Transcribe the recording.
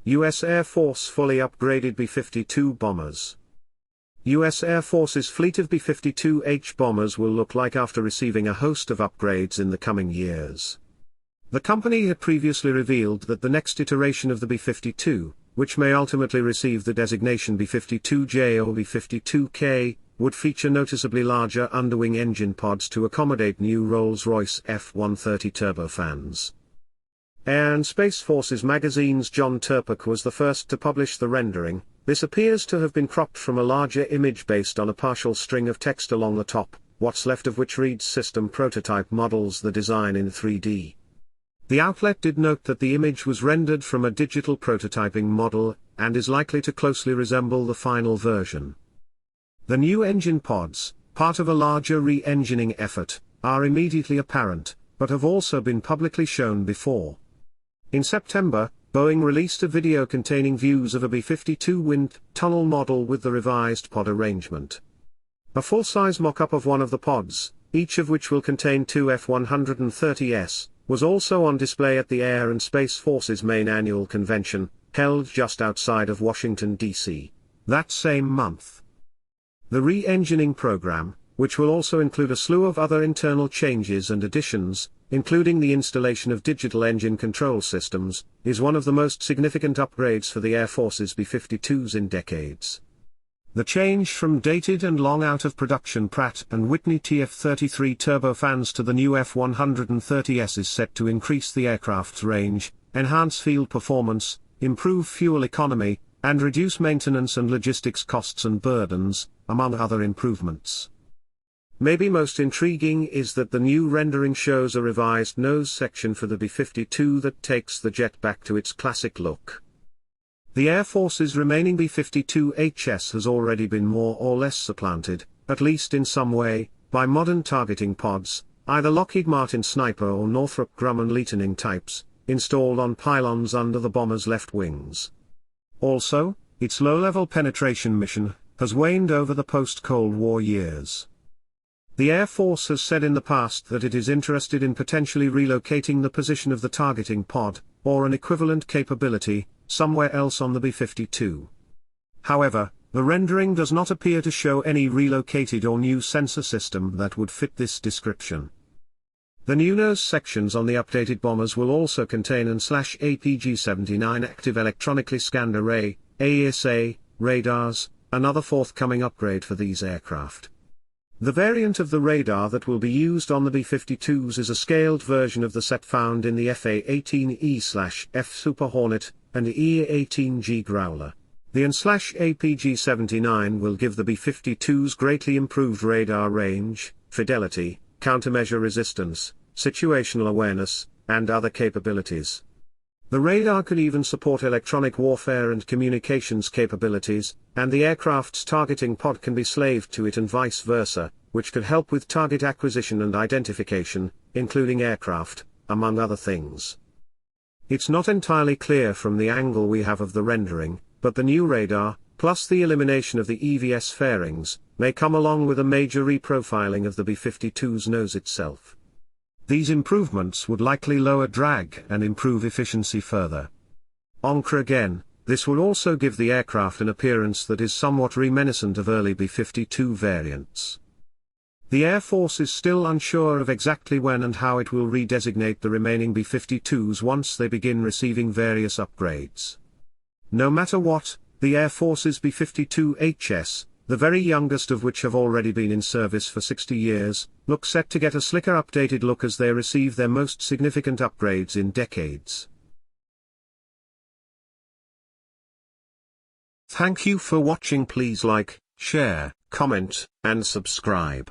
U.S. Air Force fully upgraded B-52 bombers. U.S. Air Force's fleet of B-52H bombers will look like after receiving a host of upgrades in the coming years. The company had previously revealed that the next iteration of the B-52, which may ultimately receive the designation B-52J or B-52K, would feature noticeably larger underwing engine pods to accommodate new Rolls-Royce F130 turbofans. Air and Space Forces magazine's John Tirpak was the first to publish the rendering. This appears to have been cropped from a larger image based on a partial string of text along the top, what's left of which reads System Prototype models the design in 3D. The outlet did note that the image was rendered from a digital prototyping model, and is likely to closely resemble the final version. The new engine pods, part of a larger re-engineering effort, are immediately apparent, but have also been publicly shown before. In September, Boeing released a video containing views of a B-52 wind tunnel model with the revised pod arrangement. A full-size mock-up of one of the pods, each of which will contain two F-130s, was also on display at the Air and Space Forces main annual convention, held just outside of Washington, D.C., that same month. The re-engineering program, which will also include a slew of other internal changes and additions, including the installation of digital engine control systems, is one of the most significant upgrades for the Air Force's B-52s in decades. The change from dated and long out of production Pratt & Whitney TF-33 turbofans to the new F-130s is set to increase the aircraft's range, enhance field performance, improve fuel economy, and reduce maintenance and logistics costs and burdens, among other improvements. Maybe most intriguing is that the new rendering shows a revised nose section for the B-52 that takes the jet back to its classic look. The Air Force's remaining B-52HS has already been more or less supplanted, at least in some way, by modern targeting pods, either Lockheed Martin Sniper or Northrop Grumman Leitoning types, installed on pylons under the bomber's left wings. Also, its low-level penetration mission has waned over the post-Cold War years. The Air Force has said in the past that it is interested in potentially relocating the position of the targeting pod, or an equivalent capability, somewhere else on the B-52. However, the rendering does not appear to show any relocated or new sensor system that would fit this description. The new nose sections on the updated bombers will also contain an /APG-79 active electronically scanned array, AESA, radars, another forthcoming upgrade for these aircraft. The variant of the radar that will be used on the B-52s is a scaled version of the set found in the FA-18E/F Super Hornet and E-18G Growler. The AN/APG-79 will give the B-52s greatly improved radar range, fidelity, countermeasure resistance, situational awareness, and other capabilities. The radar can even support electronic warfare and communications capabilities, and the aircraft's targeting pod can be slaved to it and vice versa, which could help with target acquisition and identification, including aircraft, among other things. It's not entirely clear from the angle we have of the rendering, but the new radar, plus the elimination of the EVS fairings, may come along with a major reprofiling of the B-52's nose itself. These improvements would likely lower drag and improve efficiency further. Encore again, this will also give the aircraft an appearance that is somewhat reminiscent of early B-52 variants. The Air Force is still unsure of exactly when and how it will redesignate the remaining B-52s once they begin receiving various upgrades. No matter what, the Air Force's B-52HS, the very youngest of which have already been in service for 60 years, look set to get a slicker updated look as they receive their most significant upgrades in decades. Thank you for watching. Please like, share, comment, and subscribe.